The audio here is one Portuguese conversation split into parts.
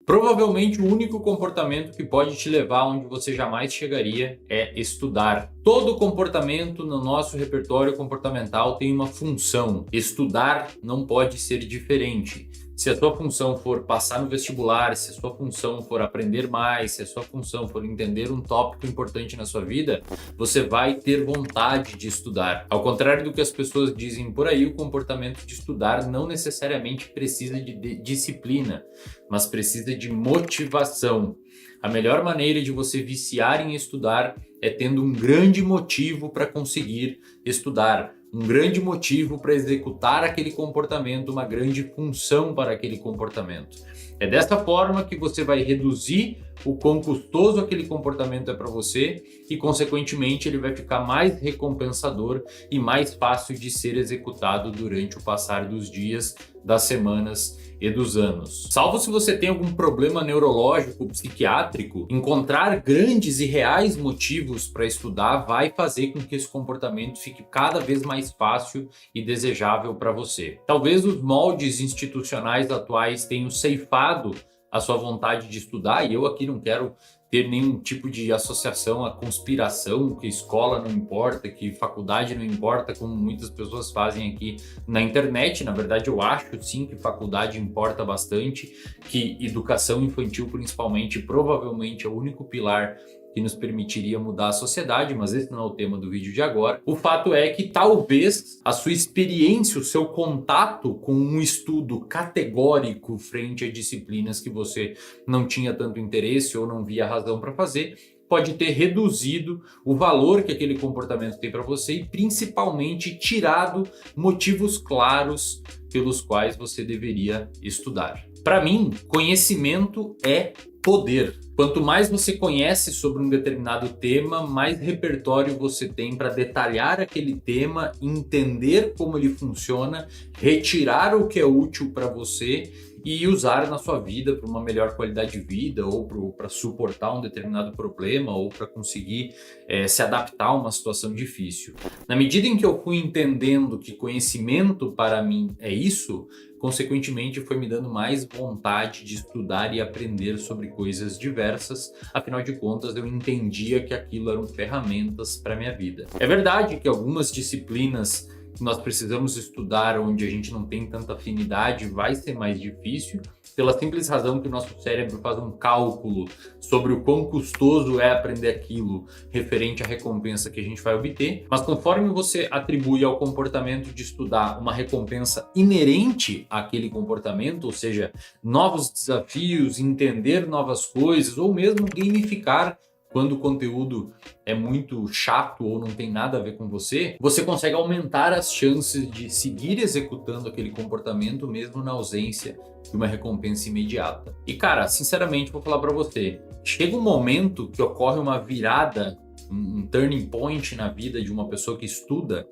Provavelmente o único comportamento que pode te levar onde você jamais chegaria é estudar. Todo comportamento no nosso repertório comportamental tem uma função. Estudar não pode ser diferente. Se a sua função for passar no vestibular, se a sua função for aprender mais, se a sua função for entender um tópico importante na sua vida, você vai ter vontade de estudar. Ao contrário do que as pessoas dizem por aí, o comportamento de estudar não necessariamente precisa de disciplina, mas precisa de motivação. A melhor maneira de você viciar em estudar é tendo um grande motivo para conseguir estudar, um grande motivo para executar aquele comportamento, uma grande função para aquele comportamento. É dessa forma que você vai reduzir o quão custoso aquele comportamento é para você e, consequentemente, ele vai ficar mais recompensador e mais fácil de ser executado durante o passar dos dias, das semanas e dos anos. Salvo se você tem algum problema neurológico, psiquiátrico, encontrar grandes e reais motivos para estudar vai fazer com que esse comportamento fique cada vez mais fácil e desejável para você. Talvez os moldes institucionais atuais tenham ceifado a sua vontade de estudar, e eu aqui não quero ter nenhum tipo de associação à conspiração, que escola não importa, que faculdade não importa, como muitas pessoas fazem aqui na internet. Na verdade, eu acho sim que faculdade importa bastante, que educação infantil principalmente provavelmente é o único pilar que nos permitiria mudar a sociedade, mas esse não é o tema do vídeo de agora. O fato é que talvez a sua experiência, o seu contato com um estudo categórico frente a disciplinas que você não tinha tanto interesse ou não via razão para fazer, pode ter reduzido o valor que aquele comportamento tem para você e principalmente tirado motivos claros pelos quais você deveria estudar. Para mim, conhecimento é poder. Quanto mais você conhece sobre um determinado tema, mais repertório você tem para detalhar aquele tema, entender como ele funciona, retirar o que é útil para você e usar na sua vida para uma melhor qualidade de vida, ou para suportar um determinado problema, ou para conseguir se adaptar a uma situação difícil. Na medida em que eu fui entendendo que conhecimento para mim é isso, consequentemente foi me dando mais vontade de estudar e aprender sobre coisas diversas. Afinal de contas, eu entendia que aquilo eram ferramentas para minha vida. É verdade que algumas disciplinas que nós precisamos estudar onde a gente não tem tanta afinidade vai ser mais difícil, pela simples razão que o nosso cérebro faz um cálculo sobre o quão custoso é aprender aquilo referente à recompensa que a gente vai obter. Mas conforme você atribui ao comportamento de estudar uma recompensa inerente àquele comportamento, ou seja, novos desafios, entender novas coisas, ou mesmo gamificar quando o conteúdo é muito chato ou não tem nada a ver com você, você consegue aumentar as chances de seguir executando aquele comportamento mesmo na ausência de uma recompensa imediata. E cara, sinceramente vou falar para você, chega um momento que ocorre uma virada, um turning point na vida de uma pessoa que estuda,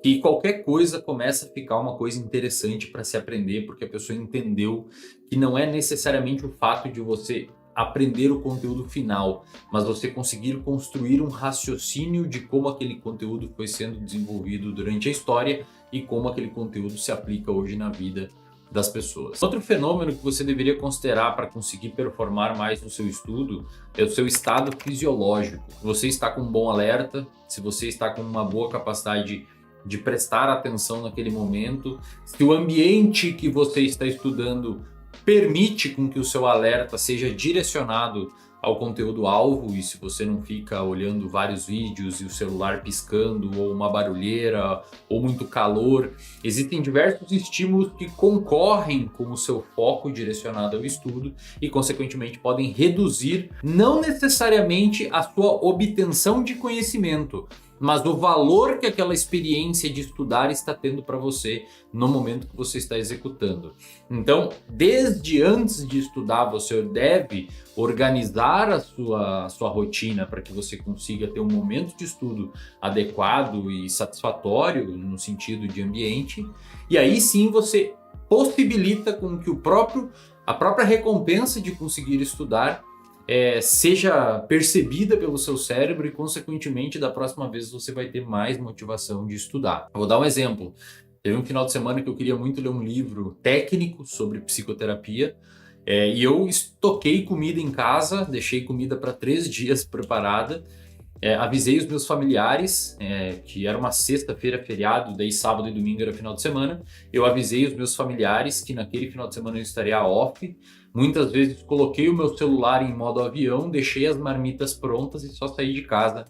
que qualquer coisa começa a ficar uma coisa interessante para se aprender, porque a pessoa entendeu que não é necessariamente o fato de você aprender o conteúdo final, mas você conseguir construir um raciocínio de como aquele conteúdo foi sendo desenvolvido durante a história e como aquele conteúdo se aplica hoje na vida das pessoas. Outro fenômeno que você deveria considerar para conseguir performar mais no seu estudo é o seu estado fisiológico. Se você está com um bom alerta, se você está com uma boa capacidade de prestar atenção naquele momento, se o ambiente que você está estudando permite com que o seu alerta seja direcionado ao conteúdo alvo, e se você não fica olhando vários vídeos e o celular piscando, ou uma barulheira, ou muito calor, existem diversos estímulos que concorrem com o seu foco direcionado ao estudo e, consequentemente, podem reduzir não necessariamente a sua obtenção de conhecimento, mas o valor que aquela experiência de estudar está tendo para você no momento que você está executando. Então, desde antes de estudar, você deve organizar a sua rotina para que você consiga ter um momento de estudo adequado e satisfatório no sentido de ambiente, e aí sim você possibilita com que a própria recompensa de conseguir estudar seja percebida pelo seu cérebro e, consequentemente, da próxima vez você vai ter mais motivação de estudar. Eu vou dar um exemplo. Teve um final de semana que eu queria muito ler um livro técnico sobre psicoterapia E eu estoquei comida em casa, deixei comida para 3 dias preparada. Avisei os meus familiares, que era uma sexta-feira feriado, daí sábado e domingo era final de semana. Eu avisei os meus familiares que naquele final de semana eu estaria off. Muitas vezes coloquei o meu celular em modo avião, deixei as marmitas prontas e só saí de casa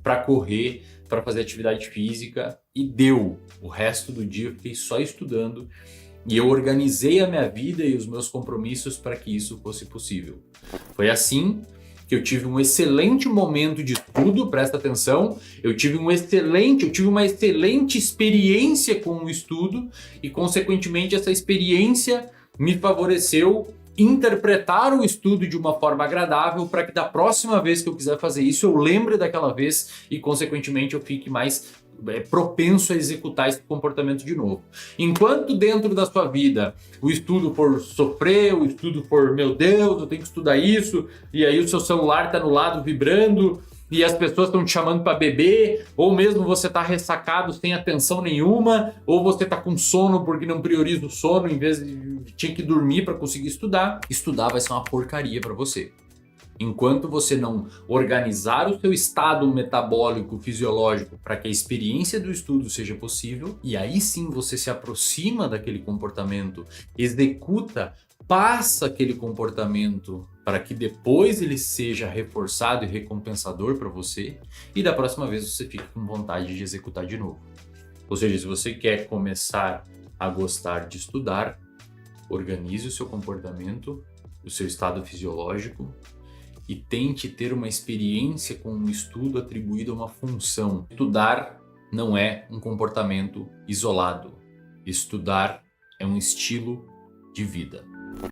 para correr, para fazer atividade física e deu. O resto do dia eu fiquei só estudando. E eu organizei a minha vida e os meus compromissos para que isso fosse possível. Foi assim que eu tive um excelente momento de estudo, presta atenção, eu tive uma excelente experiência com o estudo e, consequentemente, essa experiência me favoreceu interpretar o estudo de uma forma agradável para que da próxima vez que eu quiser fazer isso, eu lembre daquela vez e, consequentemente, eu fique mais propenso a executar esse comportamento de novo. Enquanto dentro da sua vida o estudo for sofrer, o estudo for, meu Deus, eu tenho que estudar isso, e aí o seu celular está no lado vibrando, e as pessoas estão te chamando para beber, ou mesmo você está ressacado sem atenção nenhuma, ou você está com sono porque não prioriza o sono, em vez de tinha que dormir para conseguir estudar vai ser uma porcaria para você. Enquanto você não organizar o seu estado metabólico fisiológico para que a experiência do estudo seja possível, e aí sim você se aproxima daquele comportamento, executa, passa aquele comportamento para que depois ele seja reforçado e recompensador para você, e da próxima vez você fique com vontade de executar de novo. Ou seja, se você quer começar a gostar de estudar, organize o seu comportamento, o seu estado fisiológico, e tente ter uma experiência com um estudo atribuído a uma função. Estudar não é um comportamento isolado. Estudar é um estilo de vida.